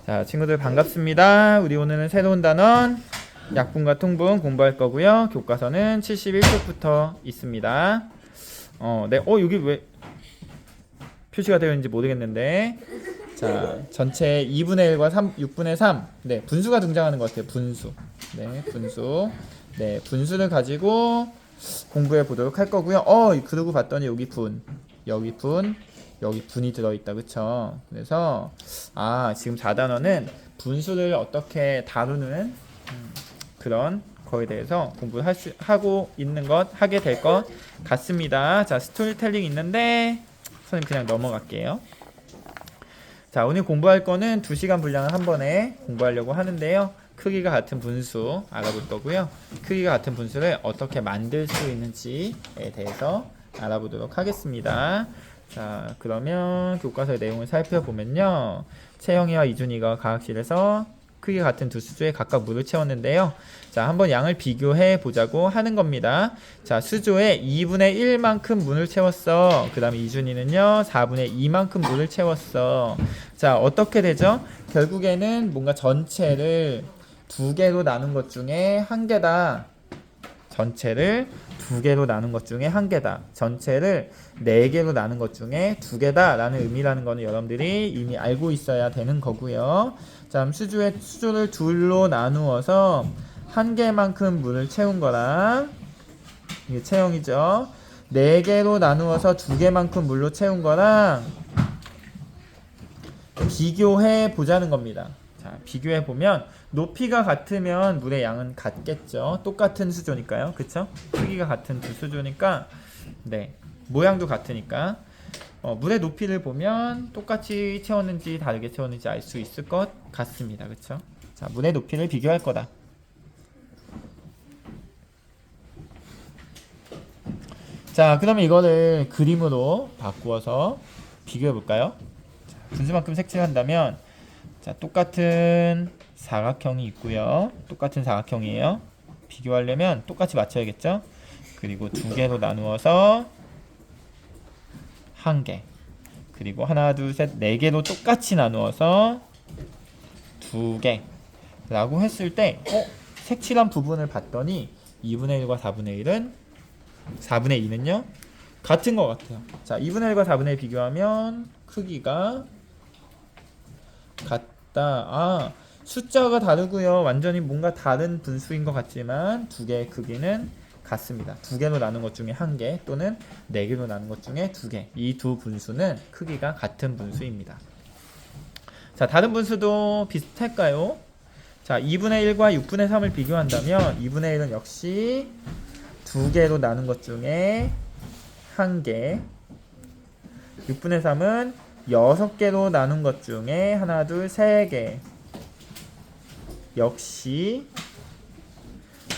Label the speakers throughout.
Speaker 1: 자, 친구들 반갑습니다. 우리 오늘은 새로운 단원 약분과 통분 공부할 거고요. 교과서는 71쪽부터 있습니다. 네. 여기 왜 표시가 되어 있는지 모르겠는데. 자, 전체 2분의 1과 6분의 3. 네, 분수가 등장하는 것 같아요. 분수. 네, 분수. 네, 분수를 가지고 공부해 보도록 할 거고요. 그러고 봤더니 여기 여기 분이 들어있다. 그쵸? 그래서 지금 4단원은 분수를 어떻게 다루는 그런 거에 대해서 공부를 하게 될 것 같습니다. 자, 스토리텔링 있는데 선생님 그냥 넘어갈게요. 자, 오늘 공부할 거는 2시간 분량을 한 번에 공부하려고 하는데요. 크기가 같은 분수 알아볼 거고요. 크기가 같은 분수를 어떻게 만들 수 있는지에 대해서 알아보도록 하겠습니다. 자, 그러면 교과서의 내용을 살펴보면요. 채영이와 이준이가 과학실에서 크기가 같은 두 수조에 각각 물을 채웠는데요. 자, 한번 양을 비교해 보자고 하는 겁니다. 자, 수조에 2분의 1만큼 물을 채웠어. 그 다음에 이준이는요 4분의 2만큼 물을 채웠어. 자, 어떻게 되죠? 결국에는 뭔가 전체를 두 개로 나눈 것 중에 한 개다. 전체를 두 개로 나눈 것 중에 한 개다. 전체를 네 개로 나눈 것 중에 두 개다 라는 의미라는 거는 여러분들이 이미 알고 있어야 되는 거고요. 자, 수조를 둘로 나누어서 한 개만큼 물을 채운 거랑, 이게 체형이죠. 네 개로 나누어서 두 개만큼 물로 채운 거랑 비교해 보자는 겁니다. 자, 비교해 보면 높이가 같으면 물의 양은 같겠죠. 똑같은 수조니까요. 그쵸? 크기가 같은 두 수조니까, 네, 모양도 같으니까 물의 높이를 보면 똑같이 채웠는지 다르게 채웠는지 알 수 있을 것 같습니다. 그쵸? 자, 물의 높이를 비교할 거다. 자, 그러면 이거를 그림으로 바꾸어서 비교해 볼까요? 자, 분수만큼 색칠한다면, 자, 똑같은 사각형이 있고요. 똑같은 사각형이에요. 비교하려면 똑같이 맞춰야겠죠? 그리고 두 개로 나누어서 한 개. 그리고 하나, 둘, 셋, 네 개로 똑같이 나누어서 두 개. 라고 했을 때, 색칠한 부분을 봤더니 2분의 1과 4분의 1은 4분의 2는요? 같은 것 같아요. 자, 2분의 1과 4분의 1 비교하면 크기가 같다. 숫자가 다르고요. 완전히 뭔가 다른 분수인 것 같지만 두 개의 크기는 같습니다. 두 개로 나눈 것 중에 한 개 또는 네 개로 나눈 것 중에 두 개. 이 두 분수는 크기가 같은 분수입니다. 자, 다른 분수도 비슷할까요? 자, 2분의 1과 6분의 3을 비교한다면 2분의 1은 역시 두 개로 나눈 것 중에 한 개. 6분의 3은 6개로 나눈 것 중에 하나, 둘, 세 개. 역시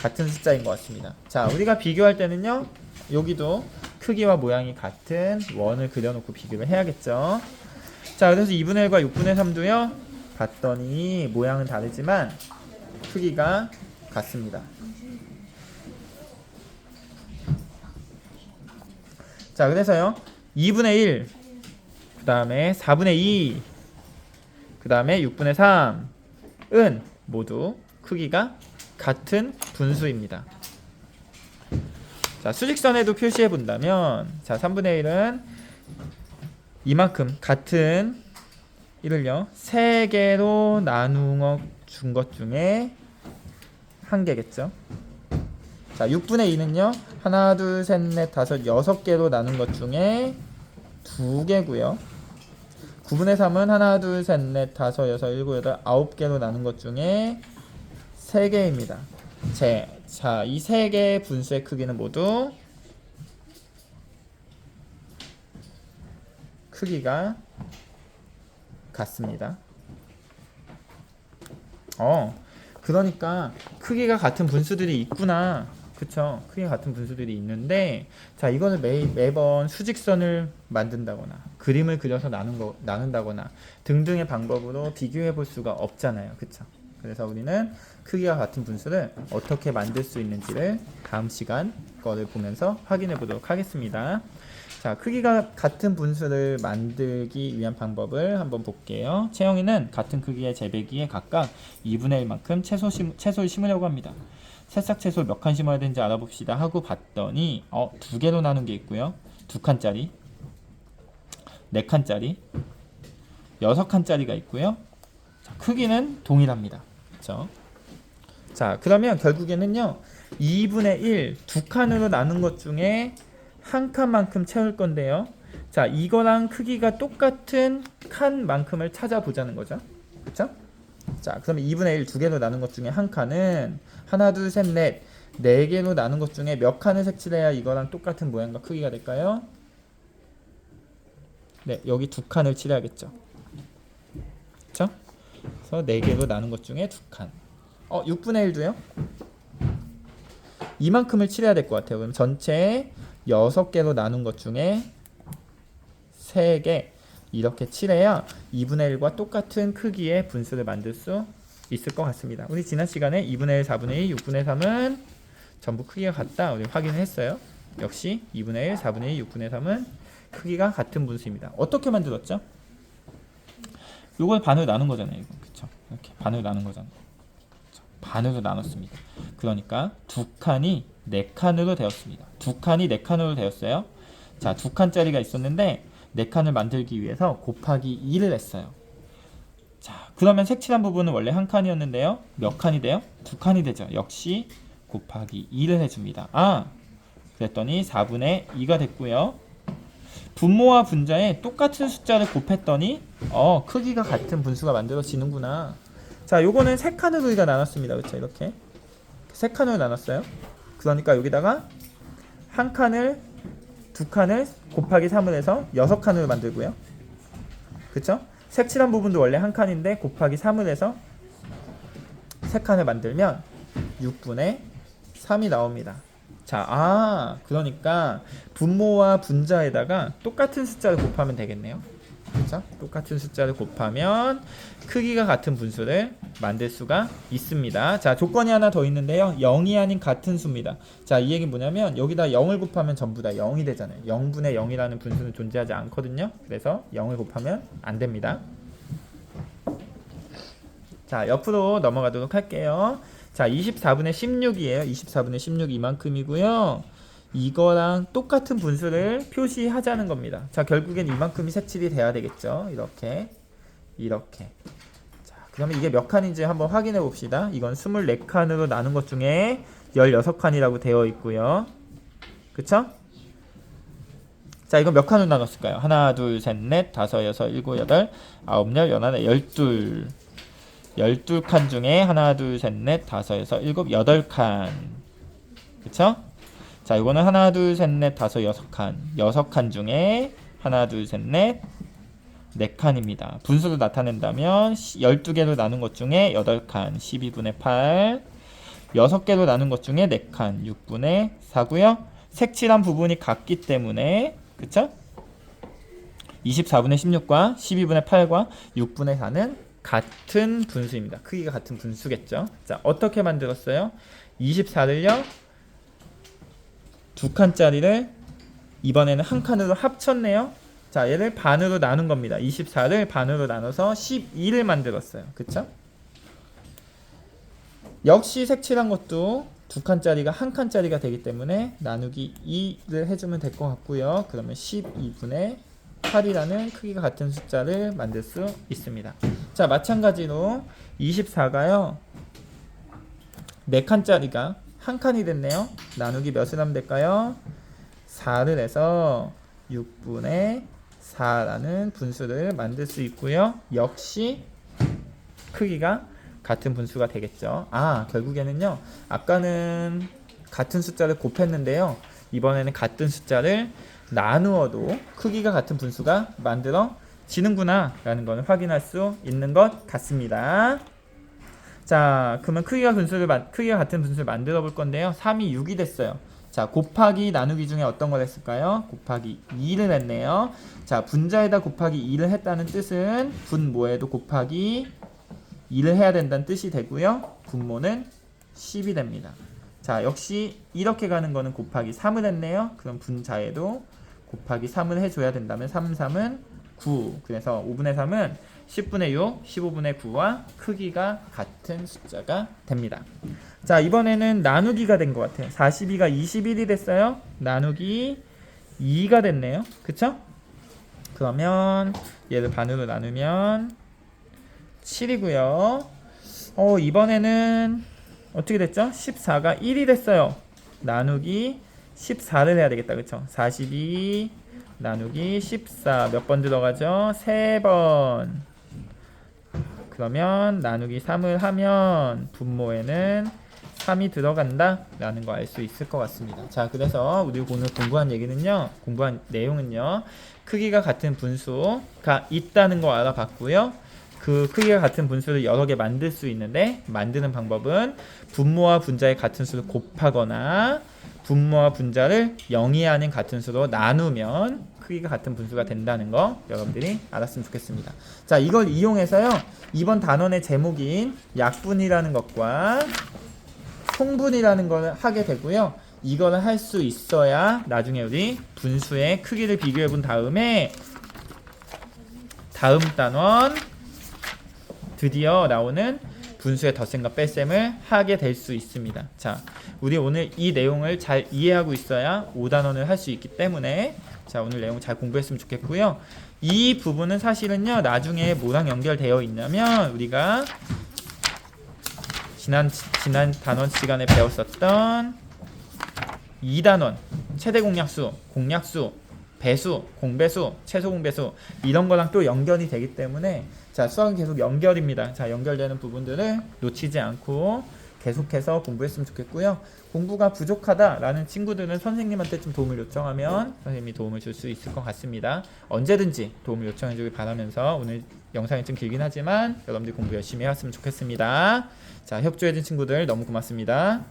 Speaker 1: 같은 숫자인 것 같습니다. 자, 우리가 비교할 때는요, 여기도 크기와 모양이 같은 원을 그려놓고 비교를 해야겠죠. 자, 그래서 2분의 1과 6분의 3도요, 봤더니 모양은 다르지만 크기가 같습니다. 자, 그래서요, 2분의 1, 그 다음에 4분의 2, 그 다음에 6분의 3은 모두 크기가 같은 분수입니다. 자, 수직선에도 표시해 본다면, 자, 3분의 1은 이만큼 같은 1을요 3개로 나누어 준 것 중에 한 개겠죠. 자, 6분의 2는요 하나, 둘, 셋, 넷, 다섯, 6개로 나눈 것 중에 두 개고요. 9분의 3은 하나, 둘, 셋, 넷, 다섯, 여섯, 일곱, 여덟, 9개로 나눈 것 중에 3개입니다. 자, 이 3개의 분수의 크기는 모두 크기가 같습니다. 그러니까 크기가 같은 분수들이 있구나. 그쵸? 크기가 같은 분수들이 있는데, 자, 이거를 매번 수직선을 만든다거나 그림을 그려서 나눈다거나 등등의 방법으로 비교해 볼 수가 없잖아요. 그쵸? 그래서 우리는 크기가 같은 분수를 어떻게 만들 수 있는지를 다음 시간 거를 보면서 확인해 보도록 하겠습니다. 자, 크기가 같은 분수를 만들기 위한 방법을 한번 볼게요. 채영이는 같은 크기의 재배기에 각각 2분의 1만큼 채소를 심으려고 합니다. 새싹 채소 몇 칸 심어야 되는지 알아봅시다 하고 봤더니 두 개로 나눈 게 있고요. 2칸짜리, 4칸짜리, 6칸짜리가 있고요. 자, 크기는 동일합니다. 그렇죠? 자, 그러면 결국에는요. 2분의 1, 2칸으로 나눈 것 중에 한 칸만큼 채울 건데요. 자, 이거랑 크기가 똑같은 칸만큼을 찾아보자는 거죠. 그렇죠? 자, 그러면 2분의 1 2개로 나눈 것 중에 한 칸은 하나, 둘, 셋, 넷 4개로 나눈 것 중에 몇 칸을 색칠해야 이거랑 똑같은 모양과 크기가 될까요? 네, 여기 2칸을 칠해야겠죠. 그렇죠? 그래서 4개로 나눈 것 중에 2칸. 6분의 1도요? 이만큼을 칠해야 될 것 같아요. 그럼 전체 6개로 나눈 것 중에 3개 이렇게 칠해야 2분의 1과 똑같은 크기의 분수를 만들 수 있을 것 같습니다. 우리 지난 시간에 2분의 1, 4분의 2, 6분의 3은 전부 크기가 같다 우리 확인을 했어요. 역시 2분의 1, 4분의 2, 6분의 3은 크기가 같은 분수입니다. 어떻게 만들었죠? 이걸 반으로 나눈 거잖아요. 이거. 그쵸? 이렇게 반으로 나눈 거잖아요. 그쵸? 반으로 나눴습니다. 그러니까 2칸이 4칸으로 되었습니다. 2칸이 4칸으로 되었어요. 자, 2칸짜리가 있었는데 4칸을 만들기 위해서 곱하기 2를 했어요. 자, 그러면 색칠한 부분은 원래 한 칸이었는데요. 몇 칸이 돼요? 2칸이 되죠. 역시 곱하기 2를 해줍니다. 그랬더니 4분의 2가 됐고요. 분모와 분자에 똑같은 숫자를 곱했더니 크기가 같은 분수가 만들어지는구나. 자, 요거는 3칸으로 우리가 나눴습니다. 그렇죠? 이렇게 3칸으로 나눴어요. 그러니까 여기다가 한 칸을 2칸을 곱하기 3을 해서 6칸으로 만들고요. 그쵸? 색칠한 부분도 원래 한 칸인데 곱하기 3을 해서 3칸을 만들면 6분의 3이 나옵니다. 자, 그러니까 분모와 분자에다가 똑같은 숫자를 곱하면 되겠네요. 그쵸? 똑같은 숫자를 곱하면 크기가 같은 분수를 만들 수가 있습니다. 자, 조건이 하나 더 있는데요. 0이 아닌 같은 수입니다. 자, 이 얘기는 뭐냐면 여기다 0을 곱하면 전부 다 0이 되잖아요. 0분의 0이라는 분수는 존재하지 않거든요. 그래서 0을 곱하면 안 됩니다. 자, 옆으로 넘어가도록 할게요. 자, 24분의 16이에요. 24분의 16 이만큼이고요. 이거랑 똑같은 분수를 표시하자는 겁니다. 자, 결국엔 이만큼이 색칠이 돼야 되겠죠. 이렇게. 자, 그러면 이게 몇 칸인지 한번 확인해 봅시다. 이건 24칸으로 나눈 것 중에 16칸이라고 되어 있고요. 그쵸? 자, 이건 몇 칸으로 나눴을까요? 하나, 둘, 셋, 넷, 다섯, 여섯, 일곱, 여덟, 아홉, 열, 열하나, 12칸 중에 하나, 둘, 셋, 넷, 다섯, 여섯, 일곱, 8칸. 그쵸? 자, 이거는 하나, 둘, 셋, 넷, 다섯, 6칸. 6칸 중에 하나, 둘, 셋, 넷, 4칸입니다. 분수로 나타낸다면 12개로 나눈 것 중에 8칸, 12분의 8. 6개로 나눈 것 중에 4칸, 6분의 4고요. 색칠한 부분이 같기 때문에, 그쵸? 24분의 16과 12분의 8과 6분의 4는 같은 분수입니다. 크기가 같은 분수겠죠. 자, 어떻게 만들었어요? 24를요 2칸짜리를 이번에는 한 칸으로 합쳤네요. 자, 얘를 반으로 나눈 겁니다. 24를 반으로 나눠서 12를 만들었어요. 그쵸? 역시 색칠한 것도 2칸짜리가 한 칸짜리가 되기 때문에 나누기 2를 해주면 될 것 같고요. 그러면 12분의 8이라는 크기가 같은 숫자를 만들 수 있습니다. 자, 마찬가지로 24가요 4칸짜리가 한 칸이 됐네요. 나누기 몇을 하면 될까요? 4를 해서 6분의 4라는 분수를 만들 수 있고요. 역시 크기가 같은 분수가 되겠죠. 결국에는요. 아까는 같은 숫자를 곱했는데요. 이번에는 같은 숫자를 나누어도 크기가 같은 분수가 만들어지는구나 라는 걸 확인할 수 있는 것 같습니다. 자, 그러면 크기가 같은 분수를 만들어 볼 건데요. 3이 6이 됐어요. 자, 곱하기 나누기 중에 어떤 걸 했을까요? 곱하기 2를 했네요. 자, 분자에다 곱하기 2를 했다는 뜻은 분모에도 곱하기 2를 해야 된다는 뜻이 되고요. 분모는 10이 됩니다. 자, 역시 이렇게 가는 거는 곱하기 3을 했네요. 그럼 분자에도 곱하기 3을 해줘야 된다면 3, 3은 9. 그래서 5분의 3은 10분의 6, 15분의 9와 크기가 같은 숫자가 됩니다. 자, 이번에는 나누기가 된 것 같아요. 42가 21이 됐어요. 나누기 2가 됐네요. 그쵸? 그러면 얘를 반으로 나누면 7이고요. 이번에는 어떻게 됐죠? 14가 1이 됐어요. 나누기 14를 해야 되겠다. 그쵸? 42 나누기 14 몇 번 들어가죠? 3번. 그러면 나누기 3을 하면 분모에는 3이 들어간다 라는 거 알 수 있을 것 같습니다. 자, 그래서 우리 오늘 공부한 내용은요, 크기가 같은 분수가 있다는 거 알아봤고요. 그 크기가 같은 분수를 여러 개 만들 수 있는데, 만드는 방법은 분모와 분자의 같은 수를 곱하거나 분모와 분자를 영이하는 같은 수로 나누면 크기가 같은 분수가 된다는 거 여러분들이 알았으면 좋겠습니다. 자, 이걸 이용해서요, 이번 단원의 제목인 약분이라는 것과 통분이라는 걸 하게 되고요. 이거를 할 수 있어야 나중에 우리 분수의 크기를 비교해 본 다음에 다음 단원 드디어 나오는 분수의 덧셈과 뺄셈을 하게 될 수 있습니다. 자, 우리 오늘 이 내용을 잘 이해하고 있어야 5단원을 할 수 있기 때문에, 자, 오늘 내용 잘 공부했으면 좋겠고요. 이 부분은 사실은요, 나중에 뭐랑 연결되어 있냐면 우리가 지난 단원 시간에 배웠었던 2단원 최대 공약수, 공약수, 배수, 공배수, 최소 공배수 이런 거랑 또 연결이 되기 때문에, 자, 수학은 계속 연결입니다. 자, 연결되는 부분들을 놓치지 않고 계속해서 공부했으면 좋겠고요. 공부가 부족하다라는 친구들은 선생님한테 좀 도움을 요청하면 선생님이 도움을 줄 수 있을 것 같습니다. 언제든지 도움을 요청해 주길 바라면서, 오늘 영상이 좀 길긴 하지만 여러분들 공부 열심히 해왔으면 좋겠습니다. 자, 협조해준 친구들 너무 고맙습니다.